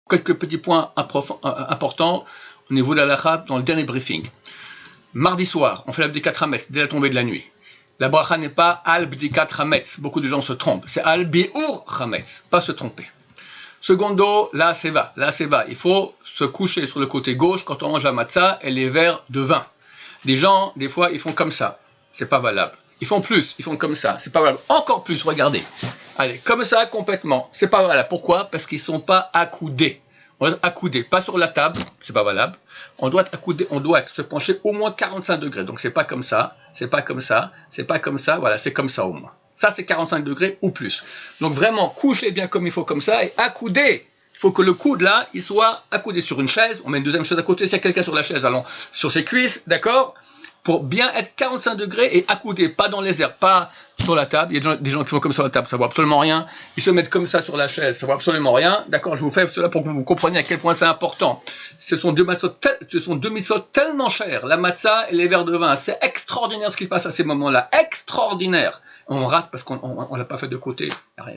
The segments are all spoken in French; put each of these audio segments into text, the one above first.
Quelques petits points importants au niveau de la halakha dans le dernier briefing. Mardi soir, on fait la bdikat hametz dès la tombée de la nuit. La bracha n'est pas al bdikat hametz. Beaucoup de gens se trompent. C'est al bi'ur hametz. Pas se tromper. Secondo, la seva. La seva. Il faut se coucher sur le côté gauche quand on mange la matzah et les verres de vin. Les gens, des fois, ils font comme ça. C'est pas valable. Ils font plus. Ils font comme ça. C'est pas valable. Encore plus, regardez. Allez, comme ça, complètement. C'est pas valable. Pourquoi? Parce qu'ils sont pas accoudés. On doit être accoudé, pas sur la table, c'est pas valable. On doit être accoudé, on doit se pencher au moins 45 degrés. Donc c'est pas comme ça, c'est pas comme ça, c'est pas comme ça, voilà, c'est comme ça au moins. Ça c'est 45 degrés ou plus. Donc vraiment, couchez bien comme il faut comme ça et accoudé. Il faut que le coude là, il soit accoudé sur une chaise. On met une deuxième chaise à côté, s'il y a quelqu'un sur la chaise, allons sur ses cuisses, d'accord? Pour bien être 45 degrés et accoudé, pas dans les airs, pas sur la table. Il y a des gens qui font comme ça sur la table, ça vaut absolument rien. Ils se mettent comme ça sur la chaise, ça vaut absolument rien. D'accord, je vous fais cela pour que vous compreniez à quel point c'est important. Ce sont deux mitzvot tellement chers, la matzah et les verres de vin. C'est extraordinaire ce qui se passe à ces moments-là, extraordinaire. On rate parce qu'on l'a pas fait de côté.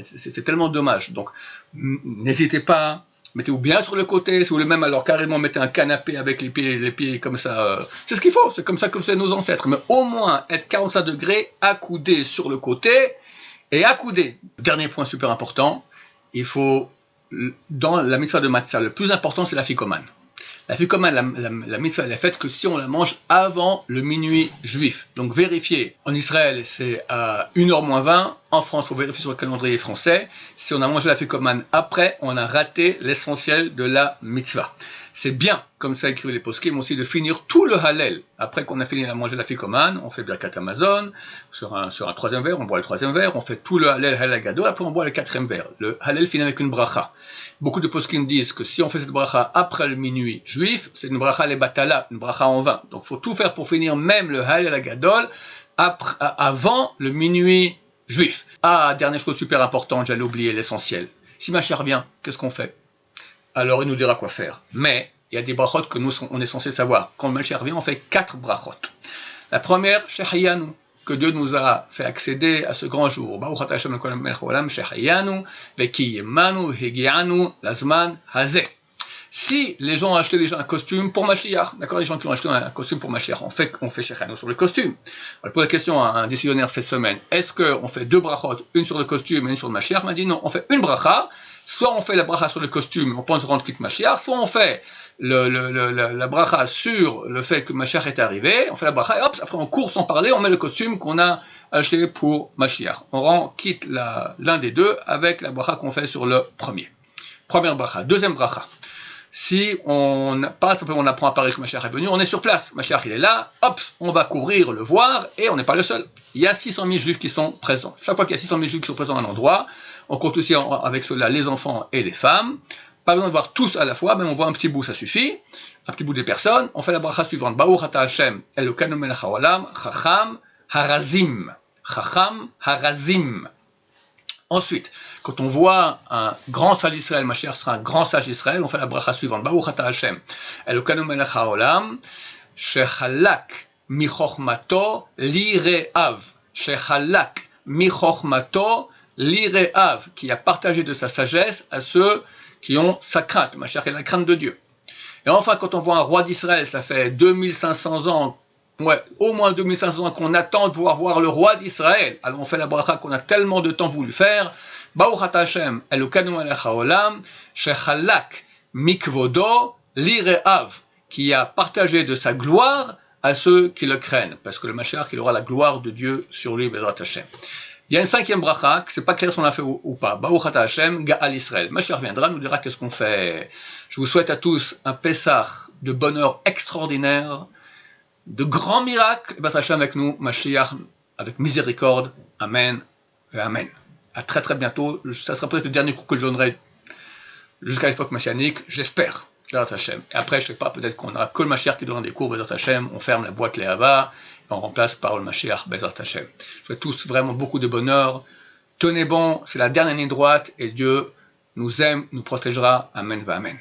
C'est tellement dommage. Donc, n'hésitez pas. Mettez-vous bien sur le côté, si vous voulez même, alors carrément mettez un canapé avec les pieds comme ça. C'est ce qu'il faut, c'est comme ça que faisaient nos ancêtres. Mais au moins être 45 degrés, accoudé sur le côté et accoudé. Dernier point super important, il faut, dans la mitzvah de matzah, le plus important c'est la ficomane. La ficomane, la mitzvah, elle est faite que si on la mange avant le minuit juif. Donc vérifiez, en Israël c'est à 1h moins 20, en France, il faut vérifier sur le calendrier français. Si on a mangé la ficomane après, on a raté l'essentiel de la mitzvah. C'est bien, comme ça écrivent les poskim aussi, de finir tout le halel. Après qu'on a fini de manger la ficomane, on fait birkat Amazon, sur un troisième verre, on boit le troisième verre, on fait tout le halel gadol, après on boit le quatrième verre. Le halel finit avec une bracha. Beaucoup de poskim disent que si on fait cette bracha après le minuit juif, c'est une bracha les batala, une bracha en vin. Donc il faut tout faire pour finir même le halel gadol avant le minuit juif. Ah, dernière chose super importante, j'allais oublier l'essentiel. Si ma chère vient, qu'est-ce qu'on fait? Alors il nous dira quoi faire. Mais il y a des brachot que nous on est censé savoir. Quand ma chère vient, on fait 4 brachot. La première, Shehayanu, que Dieu nous a fait accéder à ce grand jour. Baruch atah Hashem l'Kol Melech Haolam, Shehayanu, Vekiyemanu, Hegianu, Lazman, Hazeh. Si les gens ont acheté déjà un costume pour Mashiach, d'accord, les gens qui ont acheté un costume pour Mashiach, on fait Shehayanu sur le costume. On pose la question à un décisionnaire cette semaine. Est-ce qu'on fait 2 brachot, une sur le costume et une sur le Mashiach? Il m'a dit non, on fait une bracha. Soit on fait la bracha sur le costume, on pense rendre quitte Mashiach, soit on fait la bracha sur le fait que Mashiach est arrivé, on fait la bracha et hop, après on court sans parler, on met le costume qu'on a acheté pour Mashiach. On rend quitte l'un des deux avec la bracha qu'on fait sur le premier. Première bracha. Deuxième bracha. Si on n'a pas simplement on apprend à Paris que Mashiach est venu, on est sur place. Mashiach il est là, hop, on va courir le voir et on n'est pas le seul. Il y a 600 000 juifs qui sont présents. Chaque fois qu'il y a 600 000 juifs qui sont présents à un endroit, on compte aussi avec cela les enfants et les femmes. Pas besoin de voir tous à la fois, mais on voit un petit bout, ça suffit. Un petit bout des personnes. On fait la bracha suivante. Baruch atah Hashem Elokeinu melech haolam, chacham harazim. Chacham harazim. Ensuite, quand on voit un grand sage d'Israël, Mashiach sera un grand sage d'Israël, on fait la bracha suivante. Baruch atah Hashem Elokeinu melech haolam, shechalak michochmato lire'av. Shechalak michochmato lire'av, qui a partagé de sa sagesse à ceux qui ont sa crainte. Mashiach est la crainte de Dieu. Et enfin, quand on voit un roi d'Israël, ça fait 2500 ans, au moins 2500 ans qu'on attend de pouvoir voir le roi d'Israël. Alors on fait la bracha qu'on a tellement de temps voulu faire. Baruch atah Hashem Elokeinu melech haolam, shechalak mikvodo lire'av, qui a partagé de sa gloire à ceux qui le craignent. Parce que le Mashiach, il aura la gloire de Dieu sur lui, Bezrat Hashem. Il y a une 5e bracha, que c'est pas clair si on l'a fait ou pas. Baruch atah Hashem Ga'al Israël. Mashiach viendra, nous dira qu'est-ce qu'on fait. Je vous souhaite à tous un Pessah de bonheur extraordinaire, de grands miracles. Bezrat Hashem avec nous, Mashiach avec miséricorde. Amen et Amen. À très très bientôt. Ça sera peut-être le dernier cours que je donnerai jusqu'à l'époque messianique, j'espère. Bezrat Hashem. Et après, je sais pas, peut-être qu'on aura que le Mashiach qui donnera des cours, Bezrat Hashem. On ferme la boîte Léhava. On remplace par le Mashiach, Bezrat Hashem. Je vous souhaite tous vraiment beaucoup de bonheur. Tenez bon, c'est la dernière ligne droite et Dieu nous aime, nous protégera. Amen, va Amen.